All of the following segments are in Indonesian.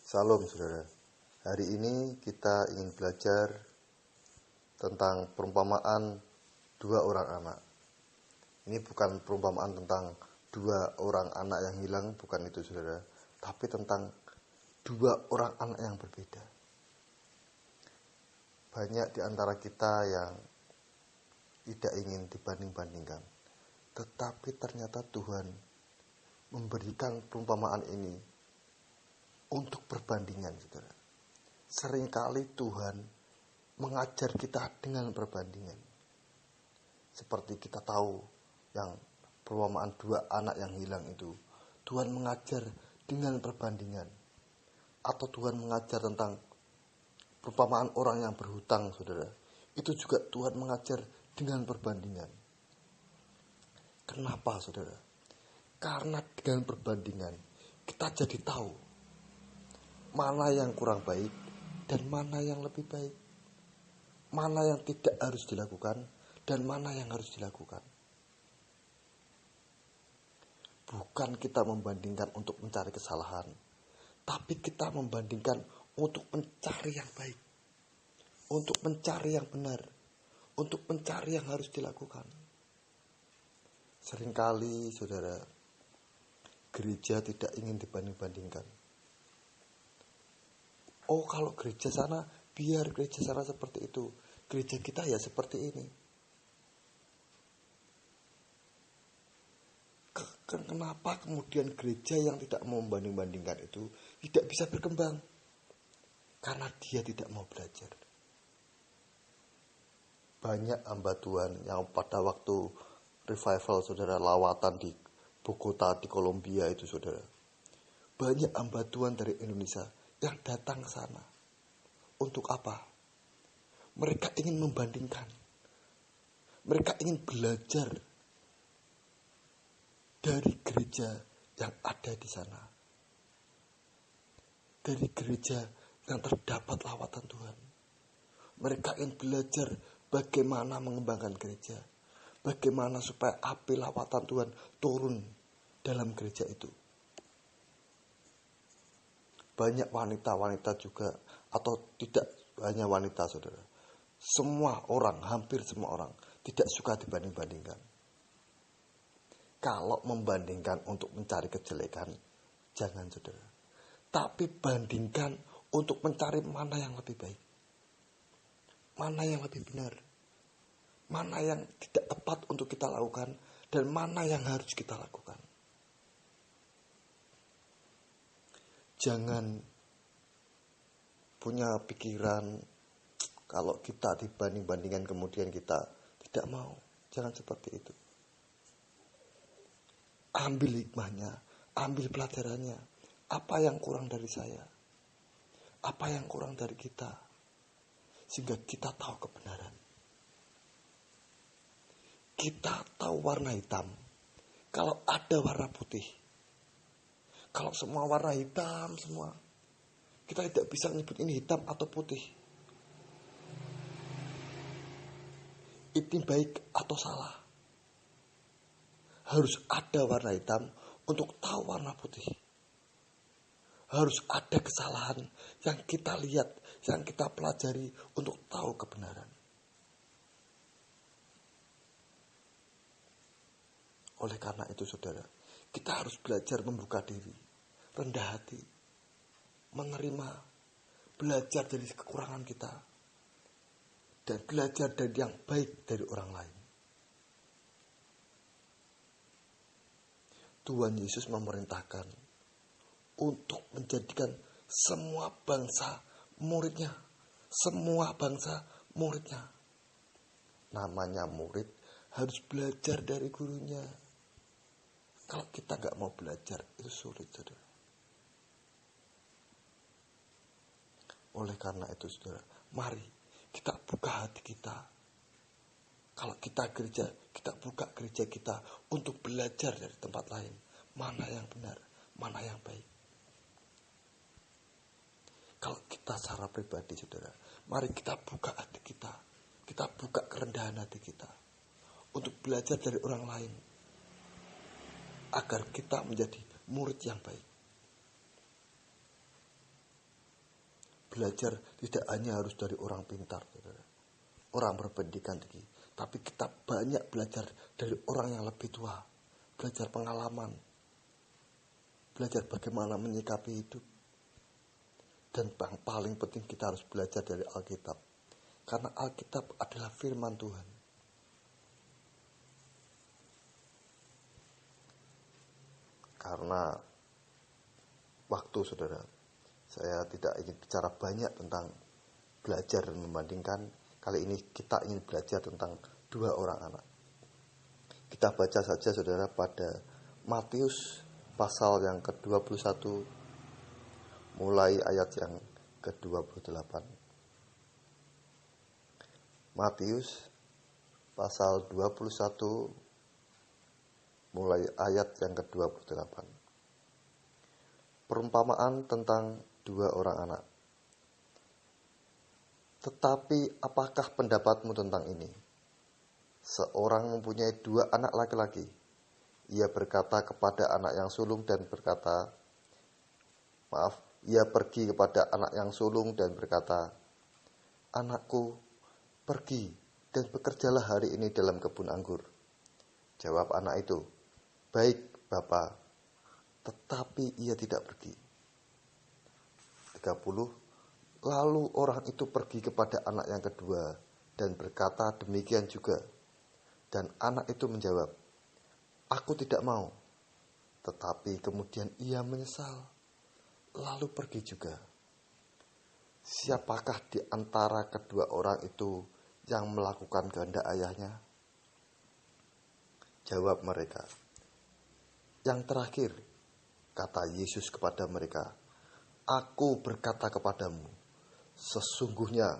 Salam saudara. Hari ini kita ingin belajar tentang perumpamaan dua orang anak. Ini bukan perumpamaan tentang dua orang anak yang hilang, bukan itu saudara. Tapi tentang dua orang anak yang berbeda. Banyak di antara kita yang tidak ingin dibanding-bandingkan. Tetapi ternyata Tuhan memberikan perumpamaan ini untuk perbandingan, saudara. Seringkali Tuhan mengajar kita dengan perbandingan. Seperti kita tahu yang perumpamaan dua anak yang hilang itu, Tuhan mengajar dengan perbandingan. Atau Tuhan mengajar tentang perumpamaan orang yang berhutang, saudara. Itu juga Tuhan mengajar dengan perbandingan. Kenapa, saudara? Karena dengan perbandingan kita jadi tahu mana yang kurang baik dan mana yang lebih baik. Mana yang tidak harus dilakukan dan mana yang harus dilakukan. Bukan kita membandingkan untuk mencari kesalahan, tapi kita membandingkan untuk mencari yang baik, untuk mencari yang benar, untuk mencari yang harus dilakukan. Seringkali, saudara, gereja tidak ingin dibanding-bandingkan. Oh, kalau gereja sana, biar gereja sana seperti itu. Gereja kita ya seperti ini. Kenapa kemudian gereja yang tidak mau membanding-bandingkan itu tidak bisa berkembang? Karena dia tidak mau belajar. Banyak hamba Tuhan yang pada waktu revival, saudara, lawatan di Bogota, di Kolombia itu, saudara. Banyak hamba Tuhan dari Indonesia yang datang ke sana. Untuk apa? Mereka ingin membandingkan. Mereka ingin belajar dari gereja yang ada di sana. Dari gereja yang terdapat lawatan Tuhan. Mereka ingin belajar bagaimana mengembangkan gereja. Bagaimana supaya api lawatan Tuhan turun dalam gereja itu. Banyak wanita-wanita juga, atau tidak hanya wanita, saudara. Semua orang, hampir semua orang, tidak suka dibanding-bandingkan. Kalau membandingkan untuk mencari kejelekan, jangan, saudara. Tapi bandingkan untuk mencari mana yang lebih baik. Mana yang lebih benar. Mana yang tidak tepat untuk kita lakukan, dan mana yang harus kita lakukan. Jangan punya pikiran kalau kita dibanding-bandingkan kemudian kita tidak mau. Jangan seperti itu. Ambil hikmahnya, ambil pelajarannya. Apa yang kurang dari saya? Apa yang kurang dari kita? Sehingga kita tahu kebenaran. Kita tahu warna hitam. Kalau ada warna putih. Kalau semua warna hitam semua, kita tidak bisa menyebut ini hitam atau putih. Ini baik atau salah. Harus ada warna hitam untuk tahu warna putih. Harus ada kesalahan yang kita lihat, yang kita pelajari untuk tahu kebenaran. Oleh karena itu, saudara, kita harus belajar membuka diri, rendah hati, menerima, belajar dari kekurangan kita, dan belajar dari yang baik dari orang lain. Tuhan Yesus memerintahkan untuk menjadikan semua bangsa muridnya. Semua bangsa muridnya. Namanya murid harus belajar dari gurunya. Kalau kita gak mau belajar, itu sulit, saudara. Oleh karena itu, saudara, mari kita buka hati kita. Kalau kita gereja, kita buka gereja kita untuk belajar dari tempat lain. Mana yang benar, mana yang baik. Kalau kita secara pribadi, saudara, mari kita buka hati kita. Kita buka kerendahan hati kita. Untuk belajar dari orang lain. Agar kita menjadi murid yang baik. belajar tidak hanya harus dari orang pintar, saudara, orang berpendidikan tinggi, tapi kita banyak belajar dari orang yang lebih tua, belajar pengalaman, belajar bagaimana menyikapi hidup. Dan yang paling penting kita harus belajar dari Alkitab, karena Alkitab adalah firman Tuhan. Karena waktu, saudara, saya tidak ingin bicara banyak tentang belajar dan membandingkan. Kali ini kita ingin belajar tentang dua orang anak. Kita baca saja, saudara, pada Matius pasal yang ke-21, mulai ayat yang ke-28. Matius pasal 21, mulai ayat yang ke-28. Perumpamaan tentang dua orang anak. Tetapi apakah pendapatmu tentang ini? Seorang mempunyai dua anak laki-laki. Ia berkata kepada anak yang sulung dan berkata, ia pergi kepada anak yang sulung dan berkata, "Anakku, pergi dan bekerjalah hari ini dalam kebun anggur." Jawab anak itu, "Baik, Bapa." Tetapi ia tidak pergi. 30. Lalu orang itu pergi kepada anak yang kedua dan berkata demikian juga. Dan anak itu menjawab, "Aku tidak mau." Tetapi kemudian ia menyesal, lalu pergi juga. Siapakah di antara kedua orang itu yang melakukan kehendak ayahnya? Jawab mereka, "Yang terakhir." Kata Yesus kepada mereka, "Aku berkata kepadamu, sesungguhnya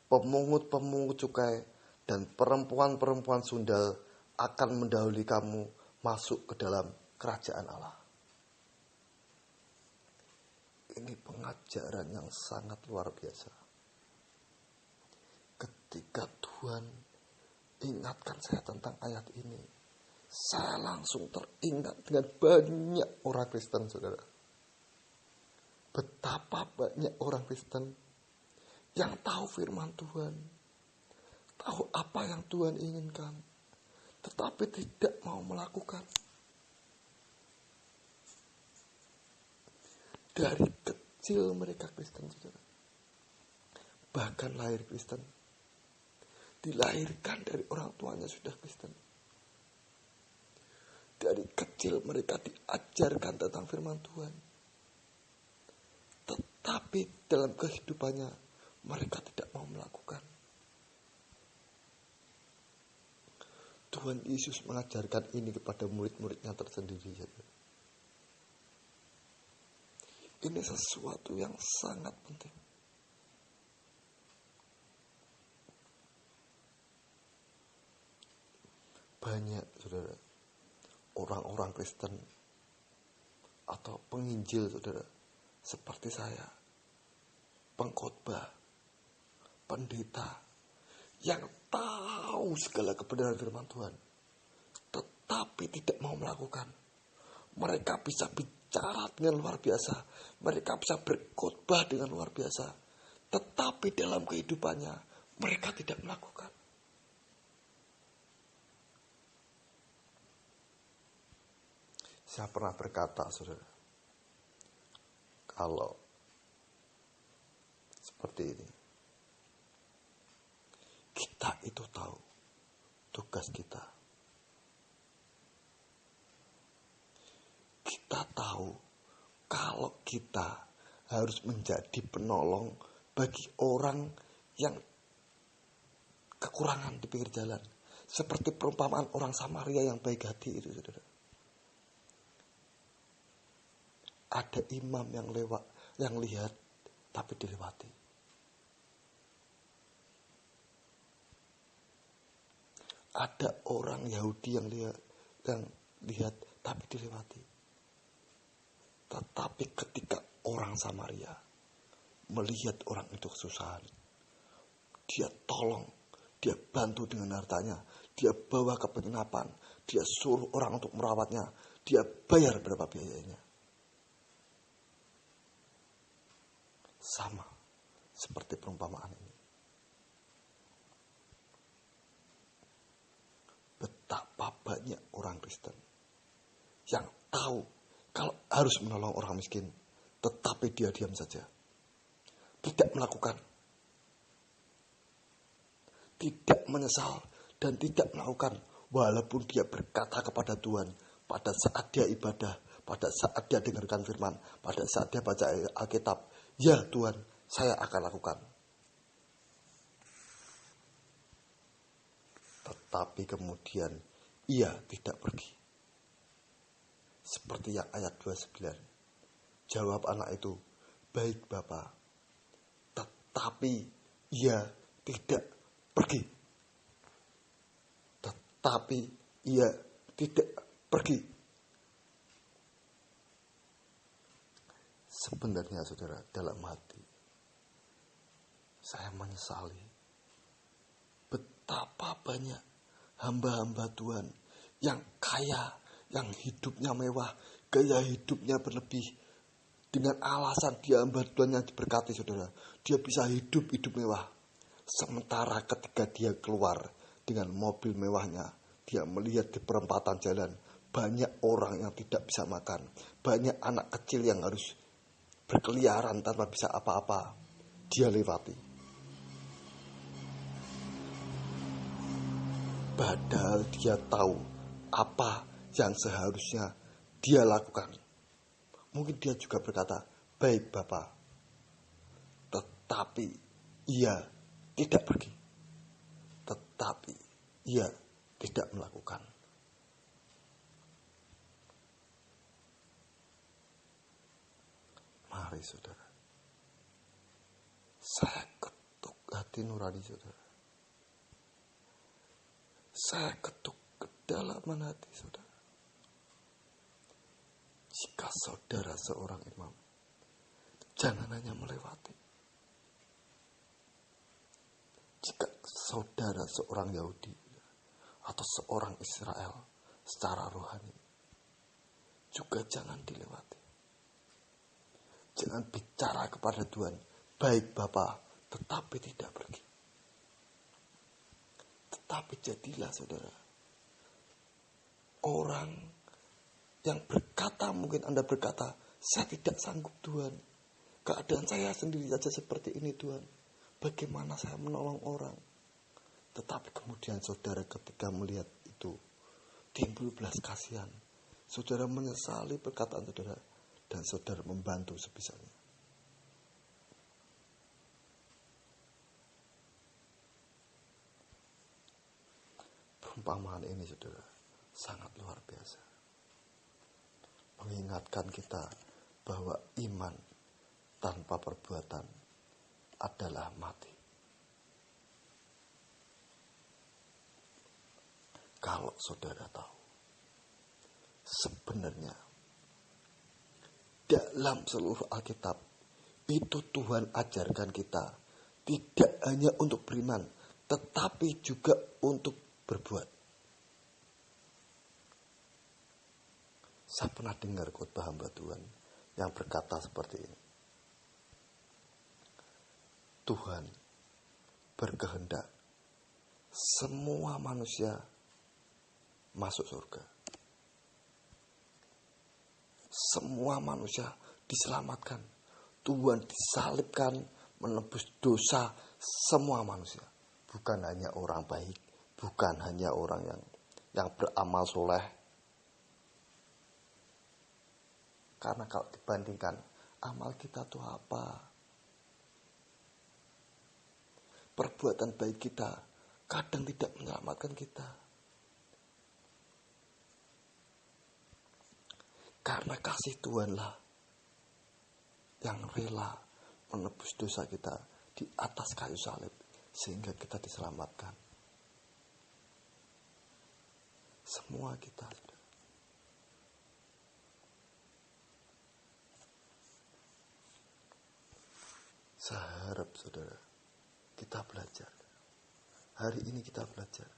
pemungut-pemungut cukai dan perempuan-perempuan sundal akan mendahului kamu masuk ke dalam kerajaan Allah." Ini pengajaran yang sangat luar biasa. Ketika Tuhan ingatkan saya tentang ayat ini, saya langsung teringat dengan banyak orang Kristen, saudara. Betapa banyak orang Kristen yang tahu firman Tuhan, tahu apa yang Tuhan inginkan, tetapi tidak mau melakukan. Dari kecil mereka Kristen, saudara. Bahkan lahir Kristen. Dilahirkan dari orang tuanya sudah Kristen. Dari kecil mereka diajarkan tentang firman Tuhan. Tetapi dalam kehidupannya mereka tidak mau melakukan. Tuhan Yesus mengajarkan ini kepada murid-muridnya tersendiri. Ini sesuatu yang sangat penting. Banyak, saudara, orang-orang Kristen atau penginjil, saudara, seperti saya, pengkhotbah, pendeta, yang tahu segala kebenaran firman Tuhan, tetapi tidak mau melakukan. Mereka bisa bicara dengan luar biasa, mereka bisa berkhotbah dengan luar biasa, tetapi dalam kehidupannya mereka tidak melakukan. Saya pernah berkata, saudara, kalau seperti ini, kita itu tahu tugas kita. Kita tahu kalau kita harus menjadi penolong bagi orang yang kekurangan di pinggir jalan. Seperti perumpamaan orang Samaria yang baik hati itu, saudara. Ada imam yang lewat, yang lihat, tapi dilewati. Ada orang Yahudi yang lihat, tapi dilewati. Tetapi ketika orang Samaria melihat orang itu kesusahan, dia tolong, dia bantu dengan hartanya, dia bawa ke penginapan, dia suruh orang untuk merawatnya, dia bayar berapa biayanya. Sama seperti perumpamaan ini. Betapa banyak orang Kristen yang tahu kalau harus menolong orang miskin, tetapi dia diam saja. Tidak melakukan. Tidak menyesal dan tidak melakukan. Walaupun dia berkata kepada Tuhan pada saat dia ibadah, pada saat dia dengarkan firman, pada saat dia baca Alkitab, ya Tuhan, saya akan lakukan. Tetapi kemudian ia tidak pergi. Seperti yang ayat 29. Jawab anak itu, baik Bapa. Tetapi ia tidak pergi. Tetapi ia tidak pergi. Sebenarnya saudara, dalam hati saya menyesali betapa banyak hamba-hamba Tuhan yang kaya, yang hidupnya mewah, gaya hidupnya berlebih. Dengan alasan dia hamba Tuhan yang diberkati saudara, dia bisa hidup mewah. Sementara ketika dia keluar dengan mobil mewahnya, dia melihat di perempatan jalan banyak orang yang tidak bisa makan, banyak anak kecil yang harus berkeliaran tanpa bisa apa-apa. Dia lewati. Padahal dia tahu apa yang seharusnya dia lakukan. Mungkin dia juga berkata, baik Bapak. Tetapi ia tidak pergi. Tetapi ia tidak melakukan. Mari saudara, saya ketuk hati nurani saudara. Saya ketuk kedalaman hati saudara. Jika saudara seorang imam, jangan hanya melewati. Jika saudara seorang Yahudi atau seorang Israel secara rohani, juga jangan dilewati. Jangan bicara kepada Tuhan, baik Bapa, tetapi tidak pergi. Tetapi jadilah saudara orang yang berkata, mungkin Anda berkata, saya tidak sanggup Tuhan. Keadaan saya sendiri saja seperti ini Tuhan. Bagaimana saya menolong orang? Tetapi kemudian saudara ketika melihat itu, timbul belas kasihan. Saudara menyesali perkataan saudara, dan saudara membantu sebisanya. Perumpamaan ini saudara sangat luar biasa. Mengingatkan kita bahwa iman tanpa perbuatan adalah mati. Kalau saudara tahu, sebenarnya dalam seluruh Alkitab itu Tuhan ajarkan kita tidak hanya untuk beriman, tetapi juga untuk berbuat. Saya pernah dengar khotbah hamba Tuhan yang berkata seperti ini. Tuhan berkehendak semua manusia masuk surga. Semua manusia diselamatkan. Tuhan disalibkan menebus dosa semua manusia. Bukan hanya orang baik, bukan hanya orang yang beramal soleh. Karena kalau dibandingkan amal kita itu apa? Perbuatan baik kita kadang tidak menyelamatkan kita. Karena kasih Tuhanlah yang rela menebus dosa kita di atas kayu salib sehingga kita diselamatkan. Semua kita. Saya harap saudara kita belajar. Hari ini kita belajar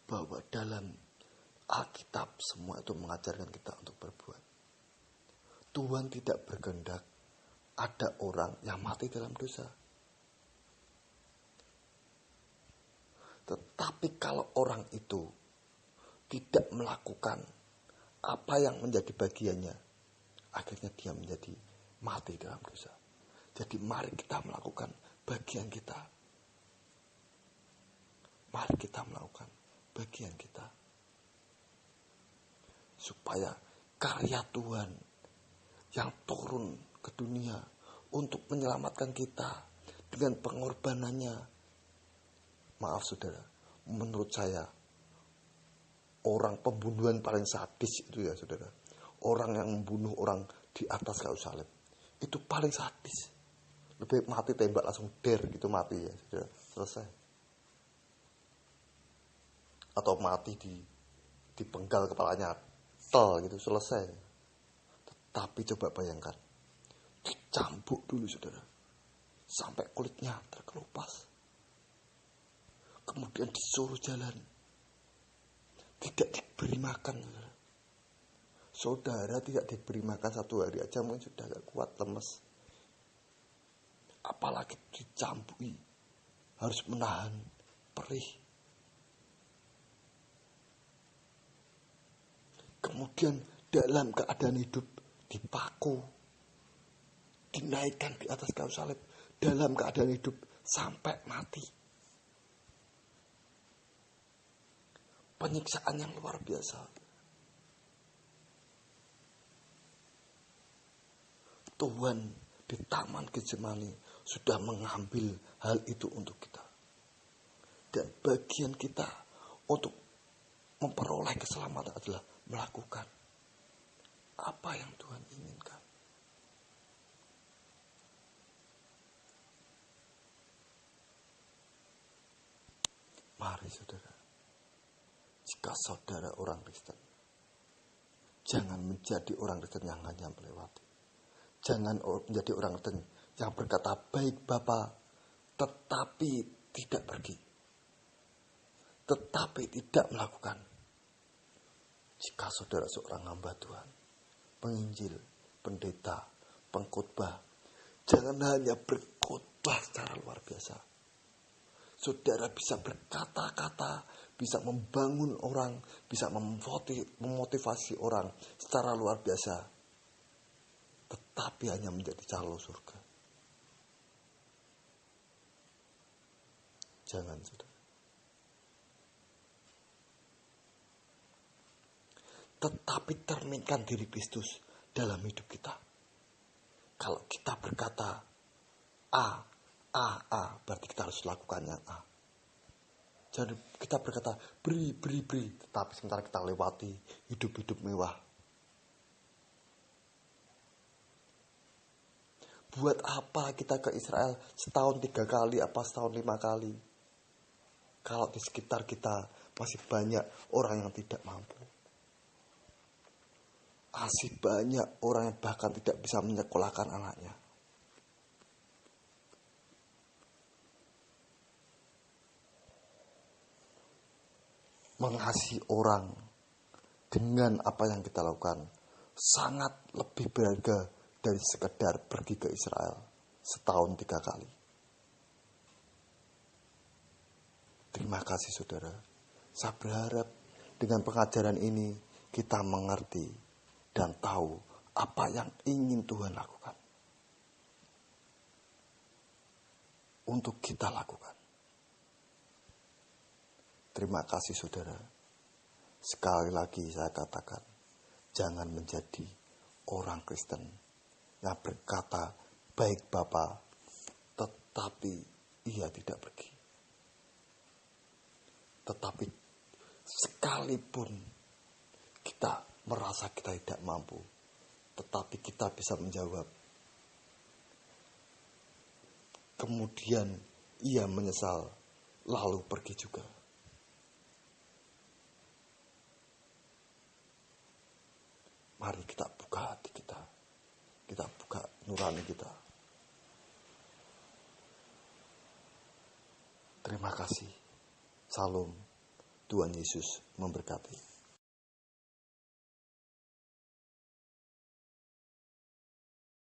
bahwa dalam Alkitab semua itu mengajarkan kita untuk berbuat. Tuhan tidak berkehendak ada orang yang mati dalam dosa. Tetapi kalau orang itu tidak melakukan apa yang menjadi bagiannya, akhirnya dia menjadi mati dalam dosa. Jadi mari kita melakukan bagian kita. Mari kita melakukan bagian kita. Supaya karya Tuhan yang turun ke dunia untuk menyelamatkan kita dengan pengorbanannya. Maaf saudara, menurut saya orang pembunuhan paling sadis itu ya saudara. Orang yang membunuh orang di atas kayu salib itu paling sadis. Lebih mati tembak langsung der gitu mati ya saudara. Selesai. Atau mati dipenggal kepalanya tel gitu selesai. Tapi coba bayangkan, dicambuk dulu saudara sampai kulitnya terkelupas, kemudian disuruh jalan, tidak diberi makan saudara. Saudara tidak diberi makan 1 hari aja mungkin sudah agak kuat, lemes, apalagi dicambui, harus menahan perih. Kemudian dalam keadaan hidup dipaku, dinaikkan di atas kayu salib dalam keadaan hidup sampai mati. Penyiksaan yang luar biasa. Tuhan di Taman Getsemani sudah mengambil hal itu untuk kita. Dan bagian kita untuk memperoleh keselamatan adalah melakukan apa yang Tuhan inginkan. Mari saudara, jika saudara orang Kristen, jangan menjadi orang Kristen yang hanya melewati. Jangan menjadi orang Kristen yang berkata baik Bapa, tetapi tidak pergi, tetapi tidak melakukan. Jika saudara seorang hamba Tuhan, penginjil, pendeta, pengkhotbah, jangan hanya berkhotbah secara luar biasa. Saudara bisa berkata-kata, bisa membangun orang, bisa memotivasi orang secara luar biasa, tetapi hanya menjadi calo surga. Jangan saudara. Tetapi cerminkan diri Kristus dalam hidup kita. Kalau kita berkata A, berarti kita harus lakukan yang A. Jadi kita berkata beri, tetapi sementara kita lewati hidup-hidup mewah. Buat apa kita ke Israel setahun 3 kali, apa setahun 5 kali? Kalau di sekitar kita masih banyak orang yang tidak mampu. Masih banyak orang yang bahkan tidak bisa menyekolahkan anaknya. Mengasihi orang dengan apa yang kita lakukan sangat lebih berharga dari sekedar pergi ke Israel setahun 3 kali. Terima kasih saudara. Saya berharap dengan pengajaran ini kita mengerti dan tahu apa yang ingin Tuhan lakukan untuk kita lakukan. Terima kasih saudara. Sekali lagi saya katakan, jangan menjadi orang Kristen yang berkata baik Bapa, tetapi ia tidak pergi. Tetapi sekalipun kita merasa kita tidak mampu, tetapi kita bisa menjawab. Kemudian ia menyesal, lalu pergi juga. Mari kita buka hati kita. Kita buka nurani kita. Terima kasih. Salam. Tuhan Yesus memberkati.